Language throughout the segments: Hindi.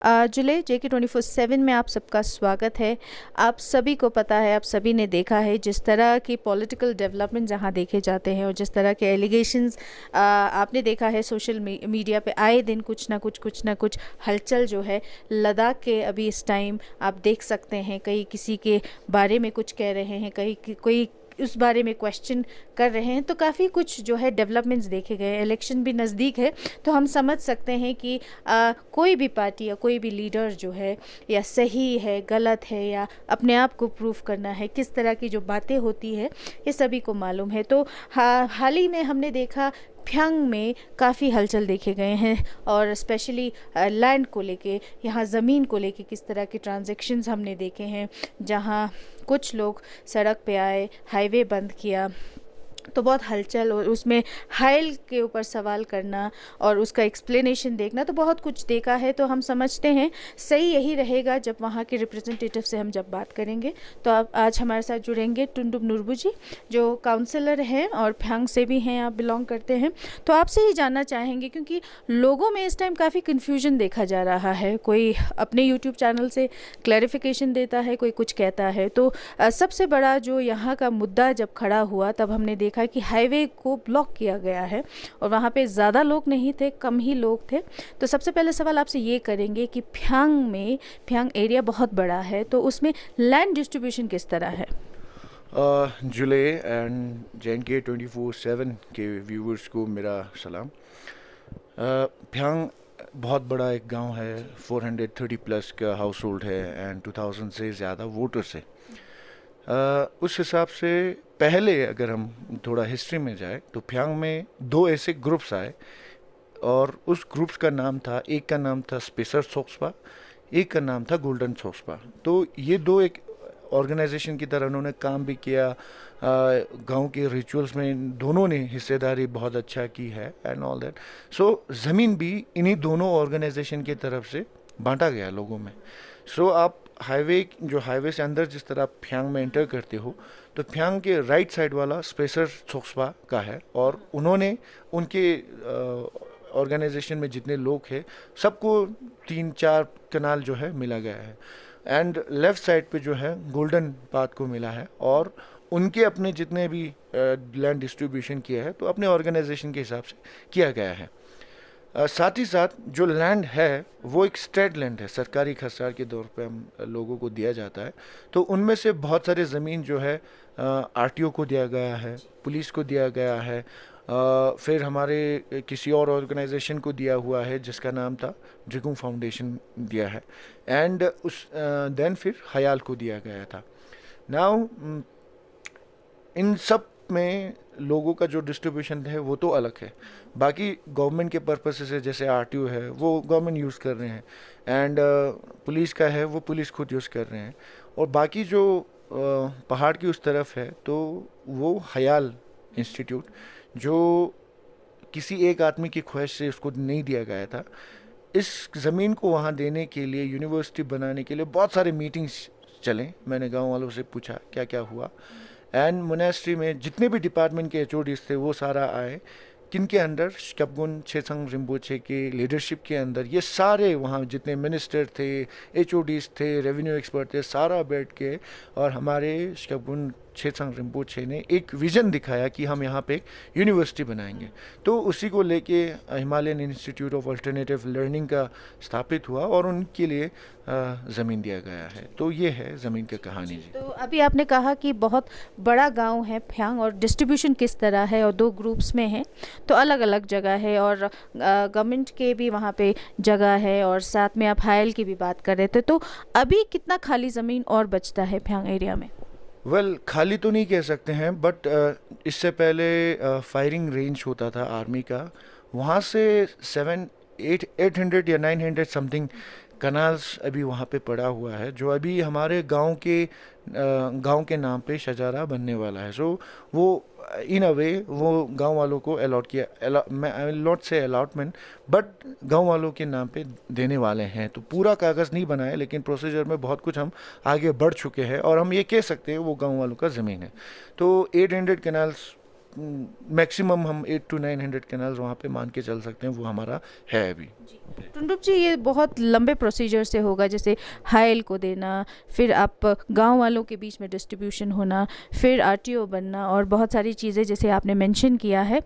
जुले JK24/7 में आप सबका स्वागत है। आप सभी को पता है, आप सभी ने देखा है जिस तरह की पॉलिटिकल डेवलपमेंट जहाँ देखे जाते हैं और जिस तरह के एलिगेशंस आपने देखा है सोशल मीडिया पे आए दिन कुछ ना कुछ हलचल जो है लद्दाख के अभी इस टाइम आप देख सकते हैं। कई किसी के बारे में कुछ कह रहे हैं, कोई उस बारे में क्वेश्चन कर रहे हैं। तो काफ़ी कुछ जो है डेवलपमेंट्स देखे गए हैं। इलेक्शन भी नज़दीक है तो हम समझ सकते हैं कि कोई भी पार्टी या कोई भी लीडर जो है या सही है, गलत है, या अपने आप को प्रूव करना है, किस तरह की जो बातें होती है ये सभी को मालूम है। तो हाल ही में हमने देखा प्यांग में काफ़ी हलचल देखे गए हैं और स्पेशली लैंड को लेके, यहाँ ज़मीन को लेके किस तरह के ट्रांजैक्शंस हमने देखे हैं, जहाँ कुछ लोग सड़क पे आए, हाईवे बंद किया, तो बहुत हलचल, और उसमें हाइल के ऊपर सवाल करना और उसका एक्सप्लेनेशन देखना, तो बहुत कुछ देखा है। तो हम समझते हैं सही यही रहेगा जब वहाँ के रिप्रेजेंटेटिव से हम जब बात करेंगे। तो आप आज हमारे साथ जुड़ेंगे टुंडुम नुरबू जी, जो काउंसलर हैं और प्यांग से भी हैं, आप बिलोंग करते हैं। तो आपसे ही जानना चाहेंगे क्योंकि लोगों में इस टाइम काफ़ी कन्फ्यूजन देखा जा रहा है। कोई अपने यूट्यूब चैनल से क्लैरिफिकेशन देता है, कोई कुछ कहता है। तो सबसे बड़ा जो यहाँ का मुद्दा जब खड़ा हुआ तब हमने देखा कि हाईवे को ब्लॉक किया गया है और वहाँ पे ज़्यादा लोग नहीं थे, कम ही लोग थे। तो सबसे पहले सवाल आपसे ये करेंगे कि प्यांग एरिया बहुत बड़ा है, तो उसमें लैंड डिस्ट्रीब्यूशन किस तरह है? जुले एंड JK24/7 के व्यूवर्स को मेरा सलाम। प्यांग बहुत बड़ा एक गांव है, 430 प्लस का हाउस होल्ड है एंड 2000 से ज़्यादा वोटर्स है। उस हिसाब से पहले अगर हम थोड़ा हिस्ट्री में जाए तो प्यांग में दो ऐसे ग्रुप्स आए और उस ग्रुप्स का नाम था, एक का नाम था स्पेसर सोक्सपा, एक का नाम था गोल्डन सोक्सपा। तो ये दो एक ऑर्गेनाइजेशन की तरह उन्होंने काम भी किया। गांव के रिचुअल्स में दोनों ने हिस्सेदारी बहुत अच्छा की है एंड ऑल दैट। सो ज़मीन भी इन्हीं दोनों ऑर्गेनाइजेशन की तरफ से बांटा गया लोगों में। सो आप हाईवे से अंदर जिस तरह आप प्यांग में एंटर करते हो तो प्यांग के राइट साइड वाला स्पेसर सोक्सपा का है और उन्होंने उनके ऑर्गेनाइजेशन में जितने लोग हैं सबको 3-4 कनाल जो है मिला गया है एंड लेफ्ट साइड पे जो है गोल्डन पाथ को मिला है और उनके अपने जितने भी लैंड डिस्ट्रीब्यूशन किया है तो अपने ऑर्गेनाइजेशन के हिसाब से किया गया है। साथ ही साथ जो लैंड है वो एक स्टेट लैंड है, सरकारी खसरार के तौर पे हम लोगों को दिया जाता है। तो उनमें से बहुत सारे ज़मीन जो है RTO को दिया गया है, पुलिस को दिया गया है, फिर हमारे किसी और ऑर्गेनाइजेशन को दिया हुआ है जिसका नाम था ड्रिगुंग फाउंडेशन दिया है एंड उस देन फिर हयाल को दिया गया था। नाउ इन सब में लोगों का जो डिस्ट्रीब्यूशन है वो तो अलग है। बाकी गवर्नमेंट के पर्पस से जैसे RTO है वो गवर्नमेंट यूज़ कर रहे हैं एंड पुलिस का है वो पुलिस खुद यूज़ कर रहे हैं और बाकी जो पहाड़ की उस तरफ है तो वो हयाल इंस्टीट्यूट जो किसी एक आदमी की ख्वाहिश से उसको नहीं दिया गया था। इस ज़मीन को वहाँ देने के लिए, यूनिवर्सिटी बनाने के लिए बहुत सारे मीटिंग्स चले। मैंने गांव वालों से पूछा क्या क्या हुआ एंड मोनेस्ट्री में जितने भी डिपार्टमेंट के HODs थे वो सारा आए, किनके अंडर शक्बुन छेसंग रिम्पोचे के लीडरशिप के अंदर ये सारे वहाँ जितने मिनिस्टर थे, HODs थे, रेवेन्यू एक्सपर्ट थे, सारा बैठ के और हमारे शक्बुन छेसंग रिम्पोचे ने एक विज़न दिखाया कि हम यहाँ पे एक यूनिवर्सिटी बनाएंगे। तो उसी को लेके Himalayan institute of alternative learning का स्थापित हुआ और उनके लिए ज़मीन दिया गया है। तो ये है ज़मीन की कहानी जी। तो अभी आपने कहा कि बहुत बड़ा गांव है प्यांग और डिस्ट्रीब्यूशन किस तरह है और 2 ग्रुप्स में है, तो अलग अलग जगह है और गवर्नमेंट के भी वहाँ पे जगह है और साथ में आप हायल की भी बात कर रहे थे। तो अभी कितना खाली ज़मीन और बचता है प्यांग एरिया में? खाली तो नहीं कह सकते हैं बट इससे पहले फायरिंग रेंज होता था आर्मी का, वहाँ से 800 या 900 समथिंग कनाल्स अभी वहाँ पे पड़ा हुआ है जो अभी हमारे गांव के नाम पे शजारा बनने वाला है। सो वो इन अ वे वो गांव वालों को अलॉट किया, मैं आई विल नॉट से अलॉटमेंट बट गांव वालों के नाम पे देने वाले हैं। तो पूरा कागज़ नहीं बनाया लेकिन प्रोसीजर में बहुत कुछ हम आगे बढ़ चुके हैं और हम ये कह सकते हैं वो गांव वालों का ज़मीन है। तो 800 कैनाल्स मैक्सिमम हम 8 to 900 कैनाल्स वहाँ पे मान के चल सकते हैं, वो हमारा है अभी। टुंडुप जी, ये बहुत लंबे प्रोसीजर से होगा, जैसे हाइल को देना, फिर आप गांव वालों के बीच में डिस्ट्रीब्यूशन होना, फिर आरटीओ बनना और बहुत सारी चीज़ें जैसे आपने मेंशन किया है।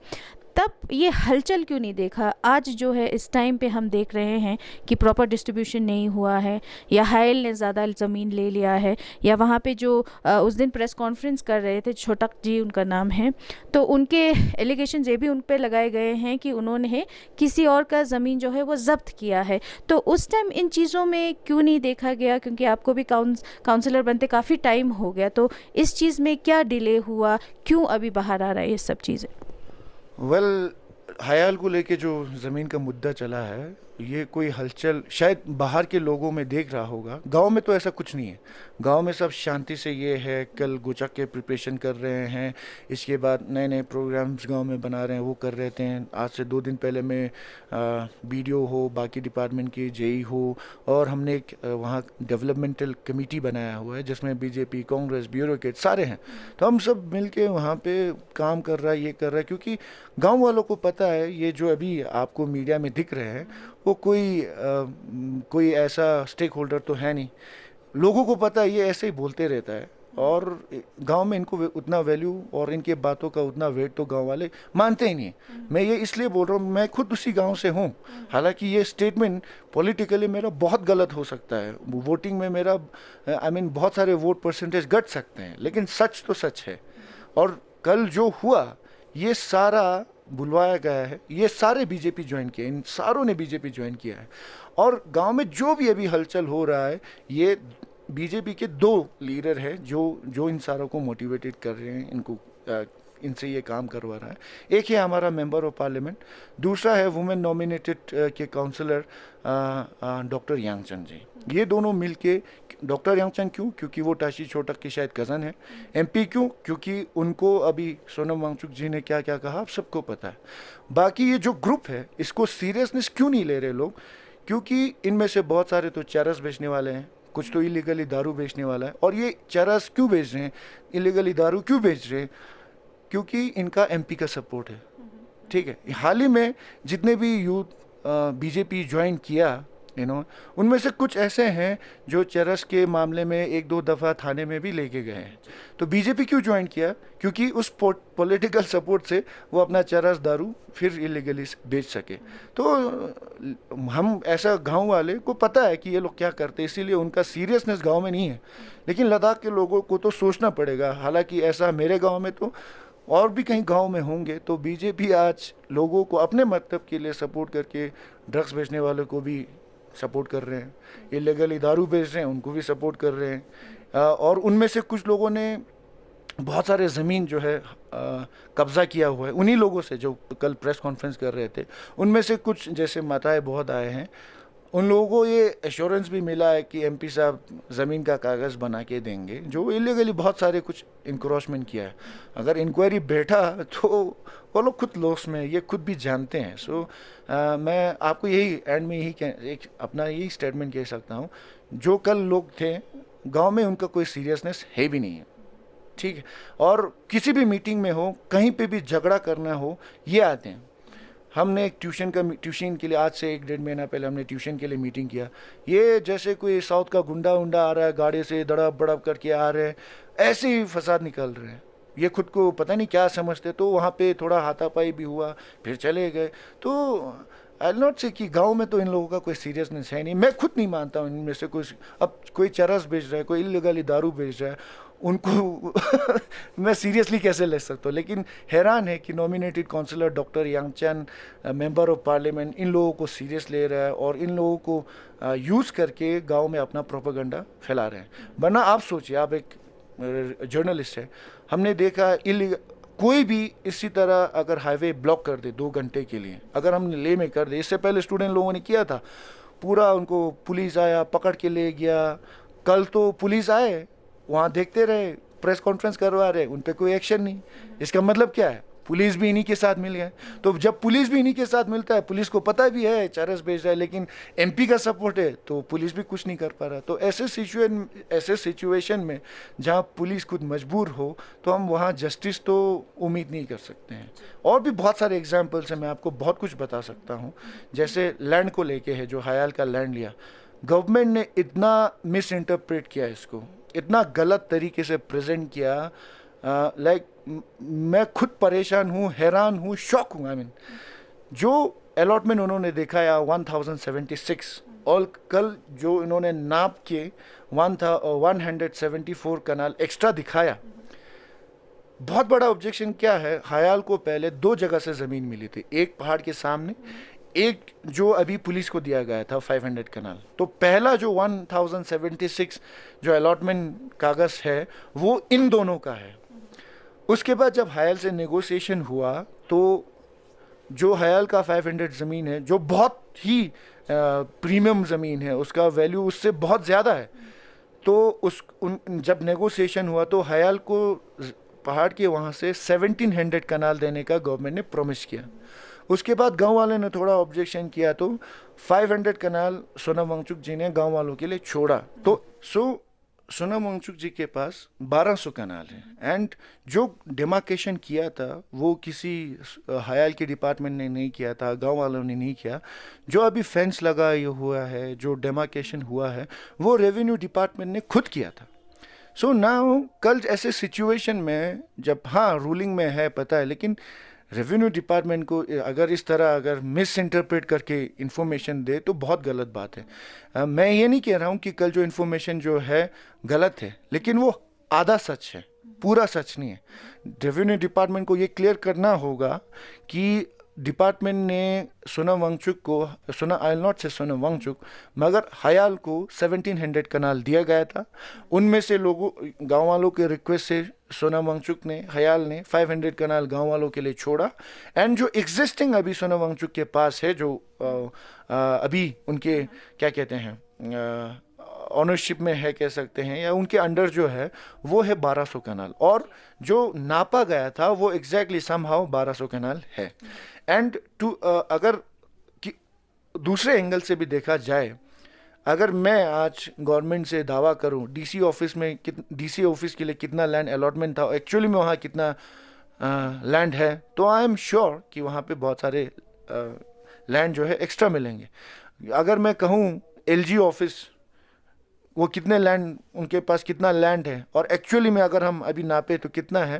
तब ये हलचल क्यों नहीं देखा? आज जो है इस टाइम पे हम देख रहे हैं कि प्रॉपर डिस्ट्रीब्यूशन नहीं हुआ है, या हाइल ने ज़्यादा ज़मीन ले लिया है, या वहाँ पे जो उस दिन प्रेस कॉन्फ्रेंस कर रहे थे, छोटक जी उनका नाम है, तो उनके एलिगेशंस ये भी उन पे लगाए गए हैं कि उन्होंने किसी और का ज़मीन जो है वो ज़ब्त किया है। तो उस टाइम इन चीज़ों में क्यों नहीं देखा गया? क्योंकि आपको भी काउंसलर बनते काफ़ी टाइम हो गया, तो इस चीज़ में क्या डिले हुआ? क्यों अभी बाहर आ रहा है ये सब चीज़ें? वेल, हयाल को लेके जो ज़मीन का मुद्दा चला है, ये कोई हलचल शायद बाहर के लोगों में देख रहा होगा। गांव में तो ऐसा कुछ नहीं है, गांव में सब शांति से ये है, कल गोचक के प्रिपरेशन कर रहे हैं, इसके बाद नए नए प्रोग्राम्स गांव में बना रहे हैं, वो कर रहे थे। आज से 2 दिन पहले मैं बीडीओ हो, बाकी डिपार्टमेंट की जेई हो, और हमने एक वहाँ डेवलपमेंटल कमेटी बनाया हुआ है जिसमें बीजेपी, कांग्रेस, ब्यूरोक्रेट सारे हैं। तो हम सब मिलके वहाँ पे काम कर रहा है, ये कर रहा है, क्योंकि गांव वालों को पता है ये जो अभी आपको मीडिया में दिख रहे हैं वो कोई ऐसा स्टेक होल्डर तो है नहीं। लोगों को पता है ये ऐसे ही बोलते रहता है, और गांव में इनको उतना वैल्यू और इनके बातों का उतना वेट तो गांव वाले मानते ही नहीं। मैं ये इसलिए बोल रहा हूँ, मैं खुद उसी गांव से हूँ। हालांकि ये स्टेटमेंट पॉलिटिकली मेरा बहुत गलत हो सकता है, वोटिंग में मेरा बहुत सारे वोट परसेंटेज घट सकते हैं, लेकिन सच तो सच है। और कल जो हुआ ये सारा बुलवाया गया है, ये सारे बीजेपी ज्वाइन किए, इन सारों ने बीजेपी ज्वाइन किया है। और गांव में जो भी अभी हलचल हो रहा है, ये बीजेपी के 2 लीडर हैं जो इन सारों को मोटिवेटेड कर रहे हैं, इनसे ये काम करवा रहा है। एक है हमारा मेंबर ऑफ पार्लियामेंट, दूसरा है वुमेन नॉमिनेटेड के काउंसलर डॉक्टर यांगचन जी। ये दोनों मिलके, डॉक्टर यांगचन क्यों? क्योंकि वो टाशी छोटक की शायद कज़न है। एमपी क्यों? क्योंकि उनको अभी सोनम वांगचुक जी ने क्या क्या कहा आप सबको पता है। बाकी ये जो ग्रुप है, इसको सीरियसनेस क्यों नहीं ले रहे लोग? क्योंकि इनमें से बहुत सारे तो चरस बेचने वाले हैं, कुछ तो इलीगली दारू बेचने वाला है। और ये चरस क्यों बेच रहे हैं, इलीगली दारू क्यों बेच रहे हैं? क्योंकि इनका एमपी का सपोर्ट है। ठीक है, हाल ही में जितने भी यूथ बीजेपी ज्वाइन किया, उनमें से कुछ ऐसे हैं जो चरस के मामले में 1-2 दफ़ा थाने में भी लेके गए हैं। तो बीजेपी क्यों ज्वाइन किया? क्योंकि उस पॉलिटिकल सपोर्ट से वो अपना चरस दारू फिर इलीगली बेच सके। तो हम ऐसा गांव वाले को पता है कि ये लोग क्या करते हैं, इसीलिए उनका सीरियसनेस गांव में नहीं है। लेकिन लद्दाख के लोगों को तो सोचना पड़ेगा। हालांकि ऐसा मेरे गांव में तो और भी कहीं गांव में होंगे। तो बीजेपी आज लोगों को अपने मतलब के लिए सपोर्ट करके ड्रग्स बेचने वालों को भी सपोर्ट कर रहे हैं, इलीगली दारू बेच रहे हैं उनको भी सपोर्ट कर रहे हैं। और उनमें से कुछ लोगों ने बहुत सारे ज़मीन जो है कब्ज़ा किया हुआ है, उन्हीं लोगों से जो कल प्रेस कॉन्फ्रेंस कर रहे थे। उनमें से कुछ जैसे माताएं बहुत आए हैं, उन लोगों को ये एश्योरेंस भी मिला है कि एमपी साहब ज़मीन का कागज़ बना के देंगे, जो इलीगली बहुत सारे कुछ इंक्रोचमेंट किया है। अगर इंक्वायरी बैठा तो वो लोग खुद लॉस में, ये खुद भी जानते हैं। सो मैं आपको यही एंड में एक अपना यही स्टेटमेंट कह सकता हूँ, जो कल लोग थे गांव में उनका कोई सीरियसनेस है भी नहीं है। ठीक है, और किसी भी मीटिंग में हो, कहीं पे भी झगड़ा करना हो, ये आते हैं। हमने एक ट्यूशन के लिए आज से 1-1.5 महीना पहले हमने ट्यूशन के लिए मीटिंग किया। ये जैसे कोई साउथ का गुंडा उंडा आ रहा है, गाड़ी से दड़प बड़प करके आ रहे हैं, ऐसे ही फसाद निकल रहे हैं। ये खुद को पता नहीं क्या समझते। तो वहाँ पे थोड़ा हाथापाई भी हुआ, फिर चले गए। तो आई नॉट से कि गांव में तो इन लोगों का कोई सीरियसनेस है नहीं। मैं खुद नहीं मानता हूँ इनमें से कुछ। अब कोई चरस बेच रहा है, कोई इलीगली दारू बेच रहा है, उनको मैं सीरियसली कैसे ले सकता हूँ। लेकिन हैरान है कि nominated councillor doctor Yangchen, member of parliament, इन लोगों को सीरियस ले रहा है और इन लोगों को यूज़ करके गांव में अपना प्रोपेगेंडा फैला रहे हैं। वरना आप सोचिए, आप एक जर्नलिस्ट है, हमने देखा कोई भी इसी तरह अगर हाईवे ब्लॉक कर दे 2 घंटे के लिए, अगर हमने ले में कर दे, इससे पहले स्टूडेंट लोगों ने किया था, पूरा उनको पुलिस आया पकड़ के ले गया। कल तो पुलिस आए, वहाँ देखते रहे, प्रेस कॉन्फ्रेंस करवा रहे, उन पर कोई एक्शन नहीं। इसका मतलब क्या है? पुलिस भी इन्हीं के साथ मिल गए। तो जब पुलिस भी इन्हीं के साथ मिलता है, पुलिस को पता भी है चरस भेज रहा है, लेकिन एमपी का सपोर्ट है तो पुलिस भी कुछ नहीं कर पा रहा। तो ऐसे सिचुएशन में जहाँ पुलिस खुद मजबूर हो, तो हम वहाँ जस्टिस तो उम्मीद नहीं कर सकते हैं। और भी बहुत सारे एग्जाम्पल्स हैं, मैं आपको बहुत कुछ बता सकता हूँ। जैसे लैंड को लेके है, जो हयाल का लैंड लिया, गवर्नमेंट ने इतना मिस इंटरप्रेट किया, इसको इतना गलत तरीके से प्रेजेंट किया, लाइक मैं खुद परेशान हूँ, हैरान हूँ, शॉक हूँ। आई मीन जो अलॉटमेंट उन्होंने दिखाया 1076, और कल जो इन्होंने नाप के 174 कनाल एक्स्ट्रा दिखाया। बहुत बड़ा ऑब्जेक्शन क्या है, हयाल को पहले 2 जगह से ज़मीन मिली थी, एक पहाड़ के सामने, एक जो अभी पुलिस को दिया गया था 500 कनाल। तो पहला जो 1076 जो अलॉटमेंट कागज़ है वो इन दोनों का है। उसके बाद जब हयाल से नेगोशिएशन हुआ, तो जो हयाल का 500 ज़मीन है, जो बहुत ही प्रीमियम ज़मीन है, उसका वैल्यू उससे बहुत ज़्यादा है। तो जब नेगोशिएशन हुआ तो हयाल को पहाड़ के वहाँ से 1700 कनाल देने का गवर्नमेंट ने प्रॉमिस किया। उसके बाद गांव वाले ने थोड़ा ऑब्जेक्शन किया, तो 500 कनाल सोनम वांगचुक जी ने गांव वालों के लिए छोड़ा। तो सोनम वांगचुक जी के पास 1200 कनाल है, एंड जो डिमार्केशन किया था वो किसी हयाल के डिपार्टमेंट ने नहीं किया था, गांव वालों ने नहीं किया। जो अभी फेंस लगा हुआ है, जो डिमार्केशन हुआ है, वो रेवेन्यू डिपार्टमेंट ने खुद किया था। सो नाउ कल ऐसे सिचुएशन में जब हाँ रूलिंग में है पता है, लेकिन रेवेन्यू डिपार्टमेंट को अगर इस तरह अगर मिस इंटरप्रेट करके इन्फॉर्मेशन दे तो बहुत गलत बात है। मैं ये नहीं कह रहा हूँ कि कल जो इन्फॉर्मेशन जो है गलत है, लेकिन वो आधा सच है, पूरा सच नहीं है। रेवेन्यू डिपार्टमेंट को ये क्लियर करना होगा कि डिपार्टमेंट ने सोनम वांगचुक को, आई विल नॉट से सोनम वांगचुक, मगर हयाल को 1700 कनाल दिया गया था। उनमें से लोगों, गांव वालों के रिक्वेस्ट से सोनम वांगचुक ने, हयाल ने 500 कनाल गांव वालों के लिए छोड़ा। एंड जो एग्जिस्टिंग अभी सोनम वांगचुक के पास है, जो अभी उनके क्या कहते हैं ऑनरशिप में है कह सकते हैं, या उनके अंडर जो है वो है 1200 कनाल, और जो नापा गया था वो एग्जैक्टली समहाउ 1200 कनाल है। एंड अगर दूसरे एंगल से भी देखा जाए, अगर मैं आज गवर्नमेंट से दावा करूं डीसी ऑफिस के लिए कितना लैंड अलॉटमेंट था, एक्चुअली में वहाँ कितना लैंड है, तो आई एम श्योर कि वहाँ पे बहुत सारे लैंड जो है एक्स्ट्रा मिलेंगे। अगर मैं कहूँ एलजी ऑफिस वो कितने लैंड, उनके पास कितना लैंड है, और एक्चुअली में अगर हम अभी नापे तो कितना है,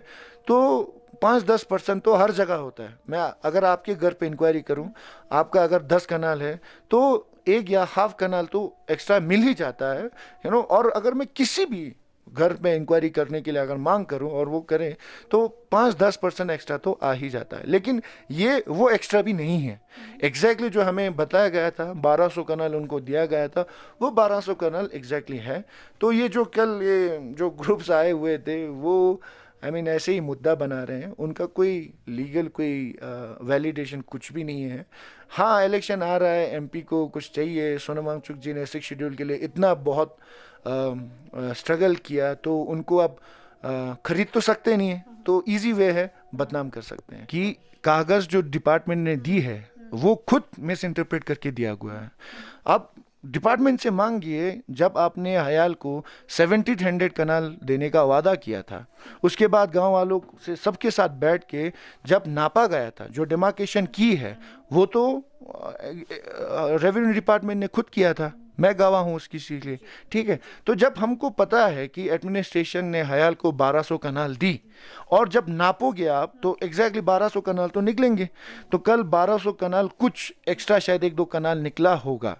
तो 5-10% तो हर जगह होता है। मैं अगर आपके घर पे इंक्वायरी करूं, आपका अगर 10 कनाल है तो 1 या हाफ कनाल तो एक्स्ट्रा मिल ही जाता है, और अगर मैं किसी भी घर में इंक्वायरी करने के लिए अगर मांग करूं और वो करें तो 5-10% एक्स्ट्रा तो आ ही जाता है। लेकिन ये वो एक्स्ट्रा भी नहीं है। एग्जैक्टली जो हमें बताया गया था 1200 कनाल उनको दिया गया था, वो 1200 कनाल एग्जैक्टली है। तो ये जो कल ये जो ग्रुप्स आए हुए थे वो ऐसे ही मुद्दा बना रहे हैं, उनका कोई लीगल कोई वैलिडेशन कुछ भी नहीं है। हाँ, इलेक्शन आ रहा है, एमपी को कुछ चाहिए, सोनम वांगचुक जी ने 6 शेड्यूल के लिए इतना बहुत स्ट्रगल किया, तो उनको अब खरीद तो सकते नहीं है, तो इजी वे है बदनाम कर सकते हैं कि कागज़ जो डिपार्टमेंट ने दी है वो खुद मिस इंटरप्रेट करके दिया हुआ है। अब डिपार्टमेंट से मांगिए, जब आपने हयाल को 1700 कनाल देने का वादा किया था, उसके बाद गांव वालों से सबके साथ बैठ के जब नापा गया था, जो डिमार्केशन की है वो तो रेवेन्यू डिपार्टमेंट ने खुद किया था, मैं गवाह हूँ उसकी चीज़ लिए, ठीक है। तो जब हमको पता है कि एडमिनिस्ट्रेशन ने हयाल को 1200 कनाल दी, और जब नापोगे आप तो एग्जैक्टली 1200 कनाल तो निकलेंगे। तो कल 1200 कनाल कुछ एक्स्ट्रा शायद 1-2 कनाल निकला होगा,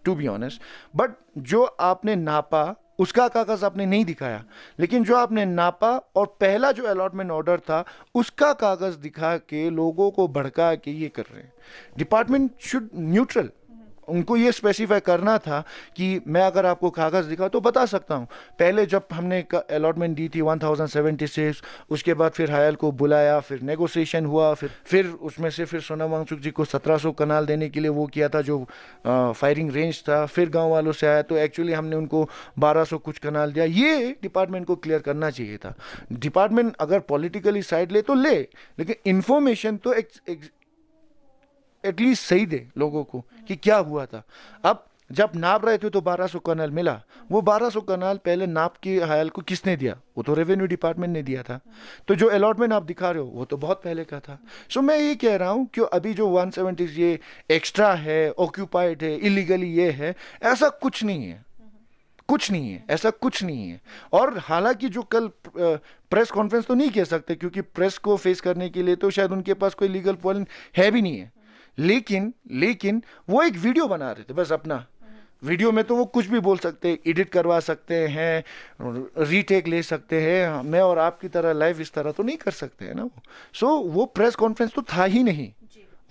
टू बी ऑनेस्ट, बट जो आपने नापा उसका कागज आपने नहीं दिखाया, लेकिन जो आपने नापा और पहला जो अलॉटमेंट ऑर्डर था उसका कागज दिखा के लोगों को भड़का के ये कर रहे हैं। डिपार्टमेंट शुड न्यूट्रल, उनको ये स्पेसिफाई करना था कि मैं अगर आपको कागज़ दिखा तो बता सकता हूँ। पहले जब हमने अलॉटमेंट दी थी 1076, उसके बाद फिर हायल को बुलाया, फिर नेगोशिएशन हुआ, फिर उसमें से फिर सोनम वांगचुक जी को 1700 कनाल देने के लिए वो किया था जो फायरिंग रेंज था। फिर गांव वालों से आया तो एक्चुअली हमने उनको 1200 कुछ कनाल दिया। ये डिपार्टमेंट को क्लियर करना चाहिए था। डिपार्टमेंट अगर पॉलिटिकली साइड ले तो ले, लेकिन इंफॉर्मेशन तो एटलीस्ट सही दे लोगों को कि क्या हुआ था। अब जब नाप रहे थे तो 1200 कनाल मिला। वो 1200 कनाल पहले नाप के हायल को किसने दिया? वो तो रेवेन्यू डिपार्टमेंट ने दिया था। तो जो अलॉटमेंट आप दिखा रहे हो वो तो बहुत पहले का था। सो मैं ये कह रहा हूँ कि अभी जो 170 ये एक्स्ट्रा है, ऑक्यूपाइड है, इलीगली ये है, ऐसा कुछ नहीं है, कुछ नहीं है, ऐसा कुछ नहीं है। और हालांकि जो कल प्रेस कॉन्फ्रेंस तो नहीं कह सकते क्योंकि प्रेस को फेस करने के लिए तो शायद उनके पास कोई लीगल पॉइंट है भी नहीं है, लेकिन वो एक वीडियो बना रहे थे बस अपना। वीडियो में तो वो कुछ भी बोल सकते हैं, एडिट करवा सकते हैं, रीटेक ले सकते हैं। मैं और आपकी तरह लाइव इस तरह तो नहीं कर सकते हैं ना वो। सो वो प्रेस कॉन्फ्रेंस तो था ही नहीं,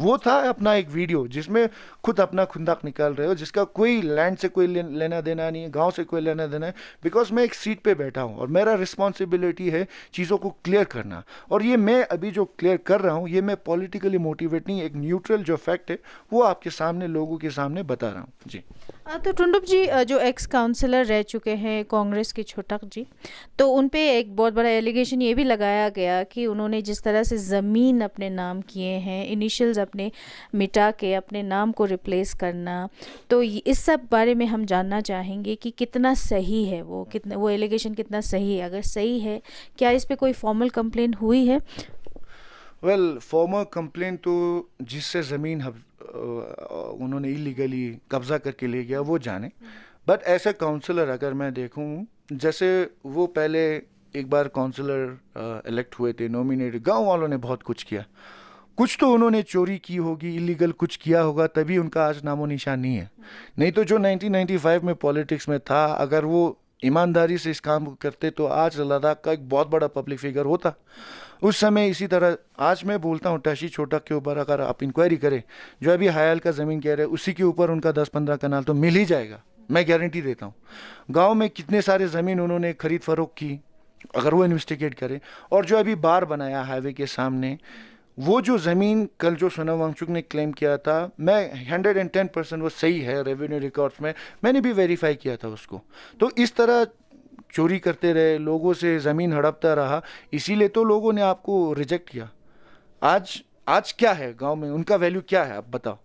वो था अपना एक वीडियो जिसमें खुद अपना खुंदक निकाल रहे हो, जिसका कोई लैंड से कोई लेना देना नहीं है, गांव से कोई लेना देना है। बिकॉज मैं एक सीट पे बैठा हूं और मेरा रिस्पॉन्सिबिलिटी है चीज़ों को क्लियर करना। और ये मैं अभी जो क्लियर कर रहा हूं ये मैं पॉलिटिकली मोटिवेट नहीं, एक न्यूट्रल जो फैक्ट है वो आपके सामने, लोगों के सामने बता रहा हूँ जी। तो टुंडुप जी जो एक्स काउंसलर रह चुके हैं कांग्रेस के छोटक जी, तो उन पे एक बहुत बड़ा एलिगेशन ये भी लगाया गया कि उन्होंने जिस तरह से ज़मीन अपने नाम किए हैं, इनिशियल्स अपने मिटा के अपने नाम को रिप्लेस करना, तो इस सब बारे में हम जानना चाहेंगे कि कितना सही है वो एलिगेशन कितना सही है। अगर सही है, क्या इस पे कोई फॉर्मल कंप्लेंट हुई है? वेल फॉर्मल कंप्लेंट तो जिससे ज़मीन उन्होंने इलीगली कब्जा करके ले गया वो जाने। बट ऐसे काउंसलर अगर मैं देखूं, जैसे वो पहले एक बार काउंसलर इलेक्ट हुए थे, नॉमिनेटेड, गांव वालों ने बहुत कुछ किया। कुछ तो उन्होंने चोरी की होगी, इलीगल कुछ किया होगा, तभी उनका आज नामो निशान नहीं है। नहीं तो जो 1995 में पॉलिटिक्स में था, अगर वो ईमानदारी से इस काम को करते तो आज लद्दाख का एक बहुत बड़ा पब्लिक फिगर होता उस समय। इसी तरह आज मैं बोलता हूँ टैशी छोटक के ऊपर अगर आप इंक्वायरी करें, जो अभी हायल का ज़मीन कह रहे हैं उसी के ऊपर उनका 10-15 कनाल तो मिल ही जाएगा, मैं गारंटी देता हूँ। गांव में कितने सारे ज़मीन उन्होंने खरीद फरोख्त की, अगर वो इन्वेस्टिगेट करें। और जो अभी बार बनाया हाईवे के सामने, वो जो ज़मीन कल जो सोनम वांगचुक ने क्लेम किया था, मैं 110% वो सही है रेवेन्यू रिकॉर्ड्स में, मैंने भी वेरीफाई किया था उसको। तो इस तरह चोरी करते रहे, लोगों से ज़मीन हड़पता रहा, इसीलिए तो लोगों ने आपको रिजेक्ट किया। आज क्या है गांव में, उनका वैल्यू क्या है आप बताओ।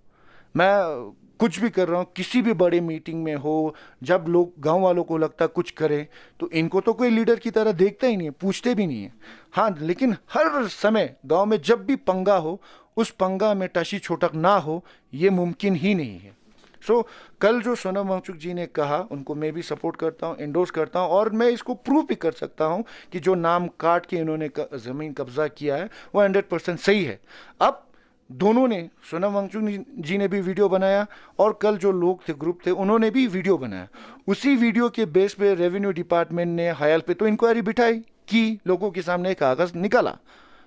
मैं कुछ भी कर रहा हूँ, किसी भी बड़े मीटिंग में हो, जब लोग गांव वालों को लगता कुछ करें तो इनको तो कोई लीडर की तरह देखता ही नहीं है, पूछते भी नहीं है। हाँ, लेकिन हर समय गांव में जब भी पंगा हो, उस पंगा में टशी छोटक ना हो, ये मुमकिन ही नहीं है। सो कल जो सोनम वांगचुक जी ने कहा, उनको मैं भी सपोर्ट करता हूँ, एंडोर्स करता हूँ, और मैं इसको प्रूव भी कर सकता हूँ कि जो नाम काट के इन्होंने ज़मीन कब्जा किया है वो 100% सही है। अब दोनों ने, सोनम वांगचुक जी ने भी वीडियो बनाया और कल जो लोग थे, ग्रुप थे, उन्होंने भी वीडियो बनाया। उसी वीडियो के बेस पे रेवेन्यू डिपार्टमेंट ने हायल पे तो इंक्वायरी बिठाई की, लोगों के सामने कागज़ निकाला,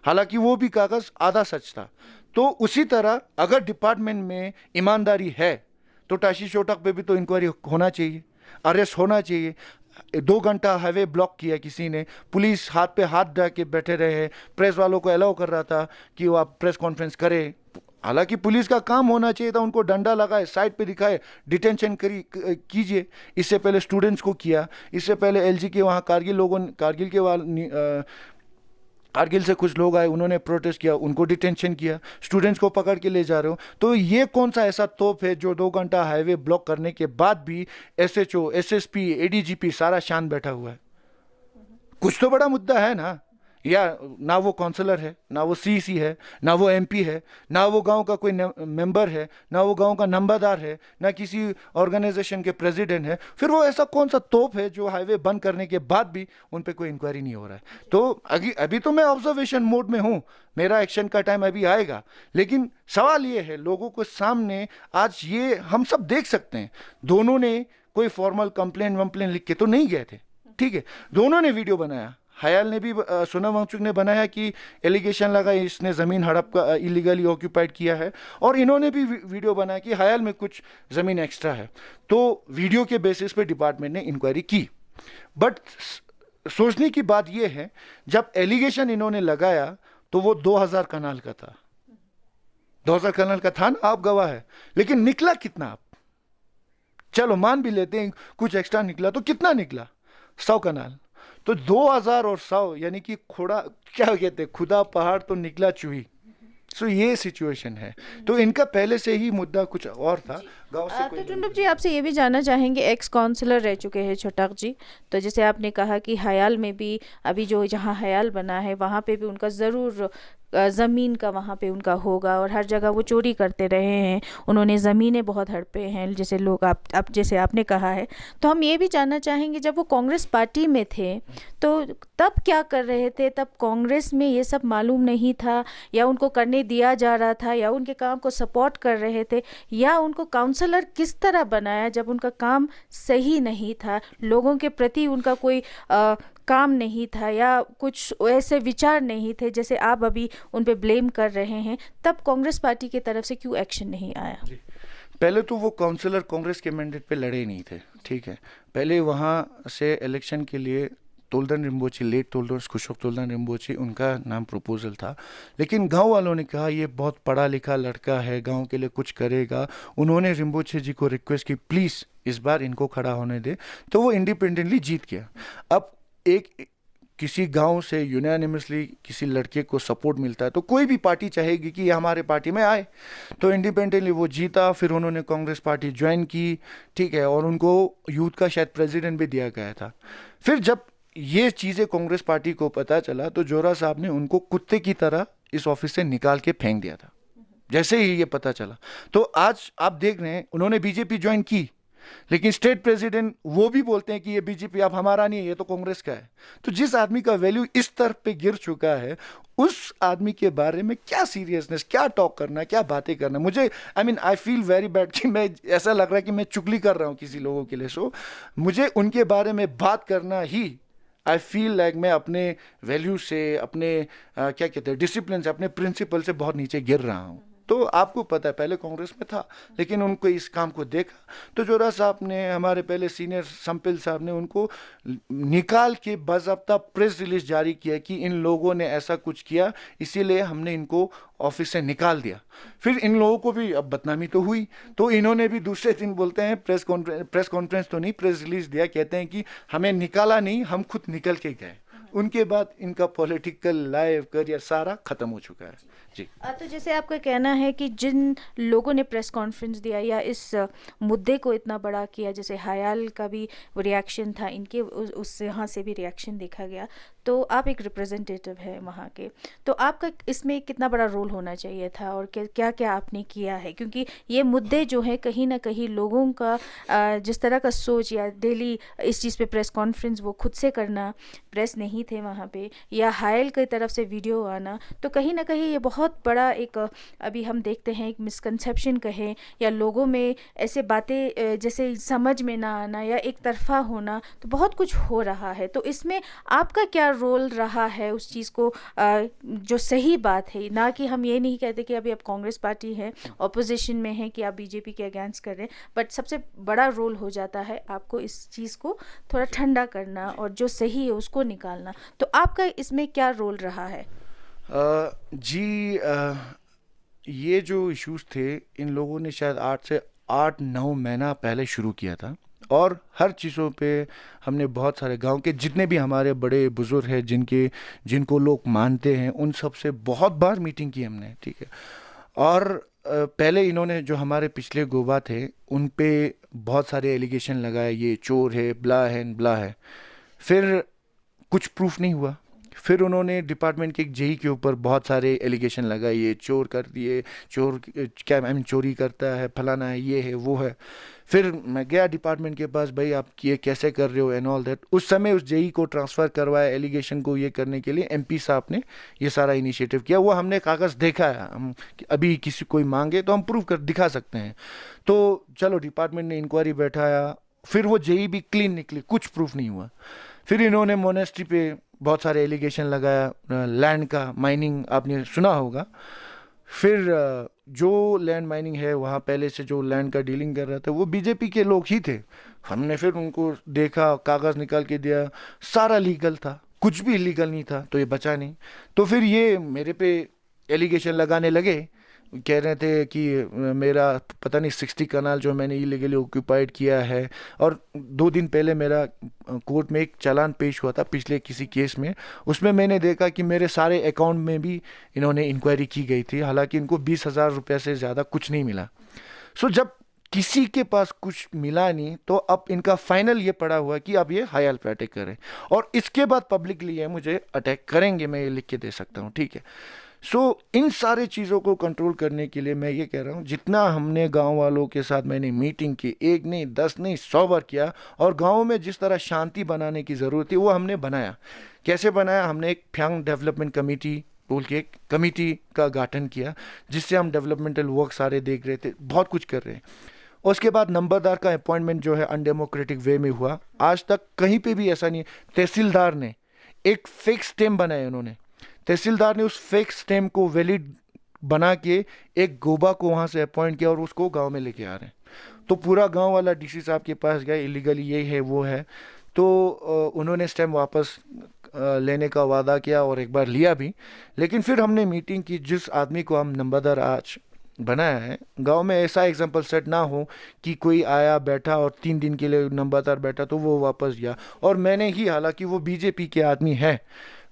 हालांकि वो भी कागज़ आधा सच था। तो उसी तरह अगर डिपार्टमेंट में ईमानदारी है तो टैशी छोटक पे भी तो इंक्वायरी होना चाहिए, अरेस्ट होना चाहिए। 2 घंटा हाईवे ब्लॉक किया किसी ने, पुलिस हाथ पे हाथ डाल के बैठे रहे, प्रेस वालों को अलाउ कर रहा था कि वो आप प्रेस कॉन्फ्रेंस करें। हालांकि पुलिस का काम होना चाहिए था, उनको डंडा लगाए, साइड पे दिखाए, डिटेंशन कीजिए। इससे पहले स्टूडेंट्स को किया, इससे पहले एलजी के वहाँ कारगिल से कुछ लोग आए, उन्होंने प्रोटेस्ट किया, उनको डिटेंशन किया, स्टूडेंट्स को पकड़ के ले जा रहे हो। तो ये कौन सा ऐसा तोप है जो 2 घंटा हाईवे ब्लॉक करने के बाद भी एसएचओ, एसएसपी, एडीजीपी सारा शान बैठा हुआ है? कुछ तो बड़ा मुद्दा है ना। या ना वो काउंसलर है, ना वो सीसी है, ना वो एमपी है, ना वो गांव का कोई मेंबर है, ना वो गांव का नंबरदार है, ना किसी ऑर्गेनाइजेशन के प्रेसिडेंट है। फिर वो ऐसा कौन सा तोप है जो हाईवे बंद करने के बाद भी उन पे कोई इंक्वायरी नहीं हो रहा है? तो अभी तो मैं ऑब्जर्वेशन मोड में हूँ, मेरा एक्शन का टाइम अभी आएगा। लेकिन सवाल ये है, लोगों को सामने आज ये हम सब देख सकते हैं, दोनों ने कोई फॉर्मल कंप्लेंट लिख के तो नहीं गए थे, ठीक है, दोनों ने वीडियो बनाया, हयाल ने भी सोनम वांगचुक ने बनाया कि एलिगेशन लगा इसने ज़मीन हड़प का इलीगली ऑक्यूपाइड किया है, और इन्होंने भी वीडियो बनाया कि हयाल में कुछ ज़मीन एक्स्ट्रा है। तो वीडियो के बेसिस पे डिपार्टमेंट ने इंक्वायरी की। बट सोचने की बात यह है, जब एलिगेशन इन्होंने लगाया तो वो 2000 कनाल का था, 2000 कनाल का था ना, आप गवाह है। लेकिन निकला कितना? आप चलो मान भी लेते हैं कुछ एक्स्ट्रा निकला, तो कितना निकला? 100 कनाल। तो 2000 और 100 यानी कि खोड़ा, क्या कहते हैं, खुदा पहाड़ तो निकला चूही। सो ये सिचुएशन है। तो इनका पहले से ही मुद्दा कुछ और था, गांव से तो टुंडुप जी, आपसे ये भी जानना चाहेंगे, एक्स काउंसलर रह चुके हैं छोटक जी, तो जैसे आपने कहा कि हयाल में भी अभी जो जहाँ हयाल बना है वहाँ पे भी उनका ज़रूर ज़मीन का वहाँ पे उनका होगा, और हर जगह वो चोरी करते रहे हैं, उन्होंने ज़मीनें बहुत हड़पे हैं जैसे लोग आप जैसे आपने कहा है। तो हम ये भी जानना चाहेंगे, जब वो कांग्रेस पार्टी में थे तो तब क्या कर रहे थे? तब कांग्रेस में ये सब मालूम नहीं था, या उनको करने दिया जा रहा था, या उनके काम को सपोर्ट कर रहे थे, या उनको काउंसलर किस तरह बनाया जब उनका काम सही नहीं था, लोगों के प्रति उनका कोई काम नहीं था, या कुछ ऐसे विचार नहीं थे जैसे आप अभी उन पे ब्लेम कर रहे हैं? तब कांग्रेस पार्टी की तरफ से क्यों एक्शन नहीं आया? पहले तो वो काउंसलर कांग्रेस के मैंडेट पे लड़े ही नहीं थे, ठीक है। पहले वहाँ से इलेक्शन के लिए तोल्दन रिम्बोची, लेट तोल्दन खुशोक तोल्दन रिम्बोची, उनका नाम प्रपोजल था। लेकिन गांव वालों ने कहा ये बहुत पढ़ा लिखा लड़का है, गांव के लिए कुछ करेगा। उन्होंने रिम्बोची जी को रिक्वेस्ट की प्लीज़ इस बार इनको खड़ा होने दे, तो वो इंडिपेंडेंटली जीत गया। अब एक किसी गांव से यूनानिमसली किसी लड़के को सपोर्ट मिलता है तो कोई भी पार्टी चाहेगी कि ये हमारे पार्टी में आए। तो इंडिपेंडेंटली वो जीता, फिर उन्होंने कांग्रेस पार्टी ज्वाइन की, ठीक है, और उनको यूथ का शायद प्रेसिडेंट भी दिया गया था। फिर जब ये चीज़ें कांग्रेस पार्टी को पता चला तो जोरा साहब ने उनको कुत्ते की तरह इस ऑफिस से निकाल के फेंक दिया था, जैसे ही ये पता चला। तो आज आप देख रहे हैं उन्होंने बीजेपी ज्वाइन की, लेकिन स्टेट प्रेसिडेंट वो भी बोलते हैं कि ये बीजेपी अब हमारा नहीं है, ये तो कांग्रेस का है। तो जिस आदमी का वैल्यू इस तरह पे गिर चुका है, उस आदमी के बारे में क्या सीरियसनेस, क्या टॉक करना, क्या बातें करना? मुझे आई फील वेरी बैड कि मैं, ऐसा लग रहा है कि मैं चुगली कर रहा हूँ किसी लोगों के लिए। सो मुझे उनके बारे में बात करना ही, आई फील लाइक मैं अपने वैल्यू से, अपने क्या कहते हैं, डिसिप्लिन से, अपने प्रिंसिपल से बहुत नीचे गिर रहा हूँ। तो आपको पता है पहले कांग्रेस में था, लेकिन उनको इस काम को देखा तो जोरा साहब ने, हमारे पहले सीनियर संपिल साहब ने उनको निकाल के बाज़ाब्ता प्रेस रिलीज जारी किया कि इन लोगों ने ऐसा कुछ किया, इसीलिए हमने इनको ऑफिस से निकाल दिया। फिर इन लोगों को भी अब बदनामी तो हुई, तो इन्होंने भी दूसरे दिन बोलते हैं प्रेस कॉन्फ्रेंस तो नहीं, प्रेस रिलीज दिया, कहते हैं कि हमें निकाला नहीं, हम खुद निकल के गए। उनके बाद इनका पॉलिटिकल लाइफ, करियर सारा खत्म हो चुका है जी। तो जैसे आपका कहना है कि जिन लोगों ने प्रेस कॉन्फ्रेंस दिया या इस मुद्दे को इतना बड़ा किया, जैसे हयाल का भी रिएक्शन था, इनके उस यहाँ से भी रिएक्शन देखा गया, तो आप एक रिप्रेजेंटेटिव है वहाँ के, तो आपका इसमें कितना बड़ा रोल होना चाहिए था, और क्या क्या आपने किया है? क्योंकि ये मुद्दे जो है कहीं ना कहीं लोगों का जिस तरह का सोच, या डेली इस चीज़ पे प्रेस कॉन्फ्रेंस वो खुद से करना, प्रेस नहीं थे वहाँ पे, या हयाल की तरफ से वीडियो आना, तो कहीं ना कहीं ये बहुत बड़ा एक अभी हम देखते हैं एक मिसकंसेप्शन कहें, या लोगों में ऐसे बातें जैसे समझ में ना आना, या एक तरफा होना, तो बहुत कुछ हो रहा है। तो इसमें आपका क्या रोल रहा है उस चीज़ को, जो सही बात है, ना कि हम ये नहीं कहते कि अभी आप कांग्रेस पार्टी है, ऑपोजिशन में है, कि आप बीजेपी के अगेंस्ट कर रहे हैं, बट सबसे बड़ा रोल हो जाता है आपको इस चीज़ को थोड़ा ठंडा करना और जो सही है उसको निकालना। तो आपका इसमें क्या रोल रहा है? जी, ये जो इश्यूज थे, इन लोगों ने शायद 8 से 9 महीना पहले शुरू किया था, और हर चीज़ों पे हमने बहुत सारे गांव के जितने भी हमारे बड़े बुजुर्ग हैं, जिनको लोग मानते हैं, उन सब से बहुत बार मीटिंग की हमने, ठीक है। और पहले इन्होंने जो हमारे पिछले गोबा थे उन पे बहुत सारे एलिगेशन लगाए, ये चोर है, ब्ला है। फिर कुछ प्रूफ नहीं हुआ। फिर उन्होंने डिपार्टमेंट के एक जेई के ऊपर बहुत सारे एलिगेशन लगाए, ये चोर कर दिए, चोर क्या चोरी करता है, फलाना है, ये है, वो है। फिर मैं गया डिपार्टमेंट के पास, भाई आप ये कैसे कर रहे हो एंड ऑल दैट। उस समय उस जेई को ट्रांसफ़र करवाया एलिगेशन को ये करने के लिए, एमपी साहब ने ये सारा इनिशिएटिव किया। वो हमने कागज़ देखा है, हम अभी किसी कोई मांगे तो हम प्रूव कर दिखा सकते हैं। तो चलो डिपार्टमेंट ने इंक्वायरी बैठाया, फिर वो जेई भी क्लीन निकली, कुछ प्रूफ नहीं हुआ। फिर इन्होंने मोनेस्ट्री पे बहुत सारे एलिगेशन लगाया, लैंड का माइनिंग आपने सुना होगा। फिर जो लैंड माइनिंग है वहाँ पहले से जो लैंड का डीलिंग कर रहा था वो बीजेपी के लोग ही थे। हमने फिर उनको देखा, कागज़ निकाल के दिया, सारा लीगल था, कुछ भी इलीगल नहीं था, तो ये बचा नहीं। तो फिर ये मेरे पे एलिगेशन लगाने लगे, कह रहे थे कि मेरा पता नहीं 60 कनाल जो मैंने इलीगली ऑक्यूपाइड किया है। और 2 दिन पहले मेरा कोर्ट में एक चालान पेश हुआ था पिछले किसी केस में, उसमें मैंने देखा कि मेरे सारे अकाउंट में भी इन्होंने इंक्वायरी की गई थी, हालांकि इनको 20,000 रुपये से ज़्यादा कुछ नहीं मिला। सो जब किसी के पास कुछ मिला नहीं तो अब इनका फाइनल ये पड़ा हुआ कि अब ये हाई पे अटैक करें, और इसके बाद पब्लिकली ये मुझे अटैक करेंगे, मैं ये लिख के दे सकता हूँ, ठीक है। सो इन सारी चीज़ों को कंट्रोल करने के लिए मैं ये कह रहा हूँ, जितना हमने गांव वालों के साथ मैंने मीटिंग की, 1 नहीं 10 नहीं 100 बार किया, और गांव में जिस तरह शांति बनाने की ज़रूरत थी वो हमने बनाया। कैसे बनाया? हमने एक फ्यांग डेवलपमेंट कमेटी बोल के एक कमेटी का गठन किया, जिससे हम डेवलपमेंटल वर्क सारे देख रहे थे, बहुत कुछ कर रहे हैं। उसके बाद नंबरदार का अपॉइंटमेंट जो है अनडेमोक्रेटिक वे में हुआ। आज तक कहीं पे भी ऐसा नहीं है। तहसीलदार ने एक फेक स्टेम बनाया, उन्होंने तहसीलदार ने उस फेक स्टेम को वैलिड बना के एक गोबा को वहाँ से अपॉइंट किया और उसको गांव में लेके आ रहे हैं। तो पूरा गांव वाला डीसी साहब के पास गया, इलीगली ये है वो है, तो उन्होंने स्टेम वापस लेने का वादा किया और एक बार लिया भी। लेकिन फिर हमने मीटिंग की, जिस आदमी को हम नंबरदार आज बनाया है, गांव में ऐसा एग्जांपल सेट ना हो कि कोई आया बैठा और 3 दिन के लिए नंबरदार बैठा तो वो वापस गया। और मैंने ही, हालांकि वो बीजेपी के आदमी है,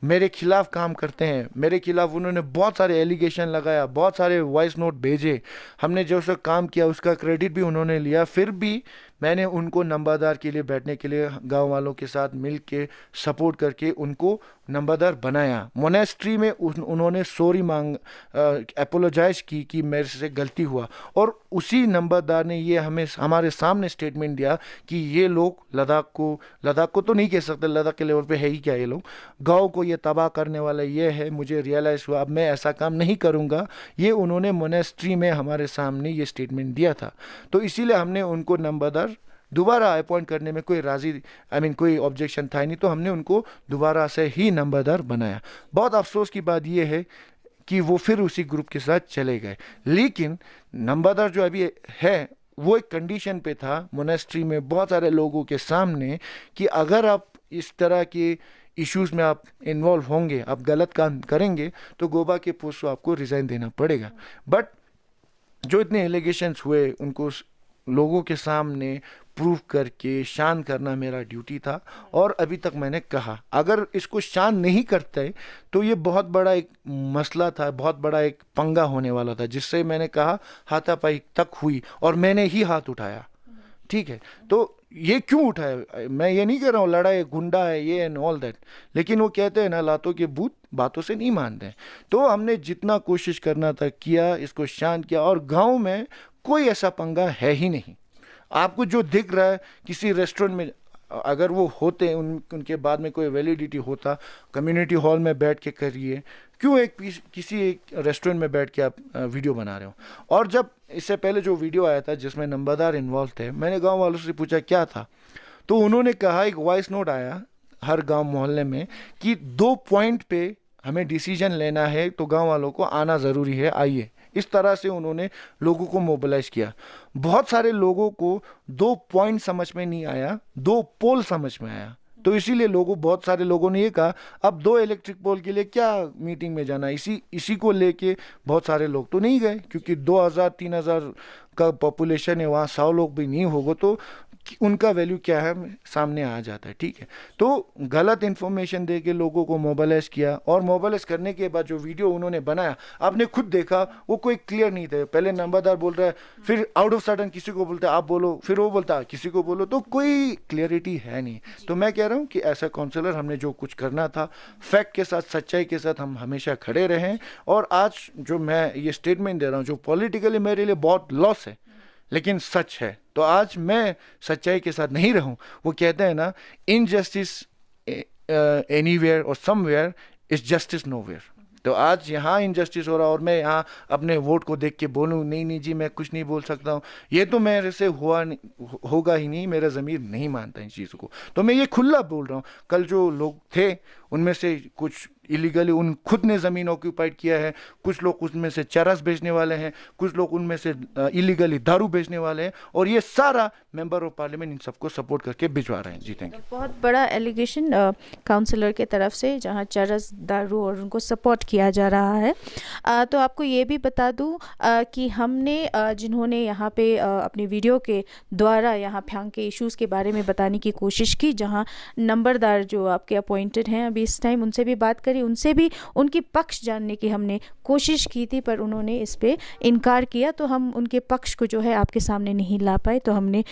मेरे खिलाफ काम करते हैं, मेरे खिलाफ उन्होंने बहुत सारे एलिगेशन लगाया, बहुत सारे वॉइस नोट भेजे, हमने जो सा काम किया उसका क्रेडिट भी उन्होंने लिया, फिर भी मैंने उनको नंबरदार के लिए बैठने के लिए गांव वालों के साथ मिल के सपोर्ट करके उनको नंबरदार बनाया। मोनेस्ट्री में उन्होंने सॉरी मांग, अपोलोजाइज की कि मेरे से गलती हुआ, और उसी नंबरदार ने ये हमें हमारे सामने स्टेटमेंट दिया कि ये लोग लद्दाख को तो नहीं कह सकते, लद्दाख के लेवल पे है ही क्या ये लोग, गाँव को ये तबाह करने वाला ये है। मुझे रियलाइज़ हुआ अब मैं ऐसा काम नहीं करूँगा। ये उन्होंने मोनेस्ट्री में हमारे सामने ये स्टेटमेंट दिया था, तो इसीलिए हमने उनको नंबरदार दोबारा अपॉइंट करने में कोई कोई ऑब्जेक्शन था नहीं, तो हमने उनको दोबारा से ही नंबरदार बनाया। बहुत अफसोस की बात यह है कि वो फिर उसी ग्रुप के साथ चले गए। लेकिन नंबरदार जो अभी है वो एक कंडीशन पे था मोनेस्ट्री में बहुत सारे लोगों के सामने कि अगर आप इस तरह के इश्यूज में आप इन्वॉल्व होंगे, आप गलत काम करेंगे, तो गोबा के पोस्ट को आपको रिजाइन देना पड़ेगा। बट जो इतने एलिगेशंस हुए उनको लोगों के सामने प्रूव करके शांत करना मेरा ड्यूटी था। और अभी तक मैंने कहा अगर इसको शांत नहीं करते तो ये बहुत बड़ा एक मसला था, बहुत बड़ा एक पंगा होने वाला था, जिससे मैंने कहा हाथापाई तक हुई और मैंने ही हाथ उठाया। ठीक है, तो ये क्यों उठाया, मैं ये नहीं कह रहा हूँ लड़ाई गुंडा है ये एंड ऑल दैट, लेकिन वो कहते हैं ना लातों के भूत बातों से नहीं मानते। तो हमने जितना कोशिश करना था किया, इसको शांत किया, और गांव में कोई ऐसा पंगा है ही नहीं। आपको जो दिख रहा है किसी रेस्टोरेंट में अगर वो होते उनके बाद में कोई वैलिडिटी होता, कम्युनिटी हॉल में बैठ के करिए, क्यों किसी एक रेस्टोरेंट में बैठ के आप वीडियो बना रहे हो। और जब इससे पहले जो वीडियो आया था जिसमें नंबरदार इन्वॉल्व थे, मैंने गांव वालों से पूछा क्या था, तो उन्होंने कहा एक वॉइस नोट आया हर गांव मोहल्ले में कि 2 पॉइंट पे हमें डिसीजन लेना है तो गांव वालों को आना ज़रूरी है, आइए। इस तरह से उन्होंने लोगों को मोबिलाइज किया। बहुत सारे लोगों को 2 पॉइंट समझ में नहीं आया, 2 पोल समझ में आया, तो इसीलिए बहुत सारे लोगों ने ये कहा अब 2 इलेक्ट्रिक पोल के लिए क्या मीटिंग में जाना। इसी को लेके बहुत सारे लोग तो नहीं गए, क्योंकि 2000-3000 का पॉपुलेशन है, वहाँ 100 लोग भी नहीं होगा तो उनका वैल्यू क्या है सामने आ जाता है। ठीक है, तो गलत इन्फॉर्मेशन दे के लोगों को मोबिलाइज किया, और मोबिलाइज करने के बाद जो वीडियो उन्होंने बनाया आपने खुद देखा, वो कोई क्लियर नहीं था। पहले नंबरदार बोल रहा है, फिर आउट ऑफ सडन किसी को बोलता है आप बोलो, फिर वो बोलता है किसी को बोलो, तो कोई क्लियरिटी है नहीं। तो मैं कह रहा हूँ कि ऐसा काउंसलर हमने जो कुछ करना था फैक्ट के साथ, सच्चाई के साथ हम हमेशा खड़े रहें। और आज जो मैं ये स्टेटमेंट दे रहा हूँ जो पॉलिटिकली मेरे लिए बहुत लॉस है लेकिन सच है, तो आज मैं सच्चाई के साथ नहीं रहूं। वो कहते हैं ना इनजस्टिस एनीवेयर और समवेयर इज जस्टिस नोवेयर। तो आज यहाँ इनजस्टिस हो रहा और मैं यहाँ अपने वोट को देख के बोलूँ नहीं नहीं जी मैं कुछ नहीं बोल सकता हूँ, ये तो मेरे से होगा ही नहीं, मेरा ज़मीर नहीं मानता इन चीज़ों को। तो मैं ये खुला बोल रहा हूँ, कल जो लोग थे उनमें से कुछ इलीगली उन खुद ने ज़मीन ऑक्यूपाइड किया है, कुछ लोग उसमें से चरस बेचने वाले हैं, कुछ लोग उनमें से इलीगली दारू बेचने वाले हैं, और ये सारा मेंबर ऑफ पार्लियामेंट इन सबको सपोर्ट करके भिजवा रहे हैं। जी थैंक यू। बहुत बड़ा एलिगेशन काउंसलर के तरफ से, जहां चरस दारू और उनको सपोर्ट किया जा रहा है। तो आपको ये भी बता दूं कि हमने जिन्होंने यहाँ पे अपनी वीडियो के द्वारा यहाँ फ्यांग के इश्यूज़ के बारे में बताने की कोशिश की, जहाँ नंबरदार जो आपके अपॉइंटेड हैं अभी इस टाइम, उनसे भी बात करी, उनसे भी उनकी पक्ष जानने की हमने कोशिश की थी, पर उन्होंने इस पे इनकार किया। तो हम उनके पक्ष को जो है आपके सामने नहीं ला पाए। तो हमने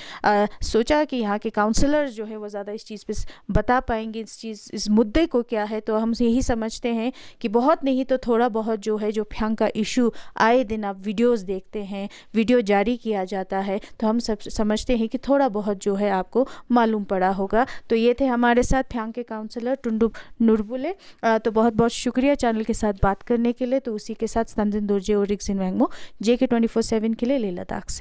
सोचा कि यहाँ के काउंसलर जो है वो ज़्यादा इस चीज़ पे बता पाएंगे, इस मुद्दे को क्या है। तो हम यही समझते हैं कि बहुत नहीं तो थोड़ा बहुत जो है, जो फ्यांग का इशू आए दिन आप वीडियोस देखते हैं, वीडियो जारी किया जाता है, तो हम सब समझते हैं कि थोड़ा बहुत जो है आपको मालूम पड़ा होगा। तो ये थे हमारे साथ फ्यांग के काउंसलर टुंडू नुरबुले। तो बहुत बहुत शुक्रिया चैनल के साथ बात करने के लिए। तो उसी के साथ तंजिन दोरजे और रिक्सिन वैंगमो JK 24/7 के लिए लेह लद्दाख से।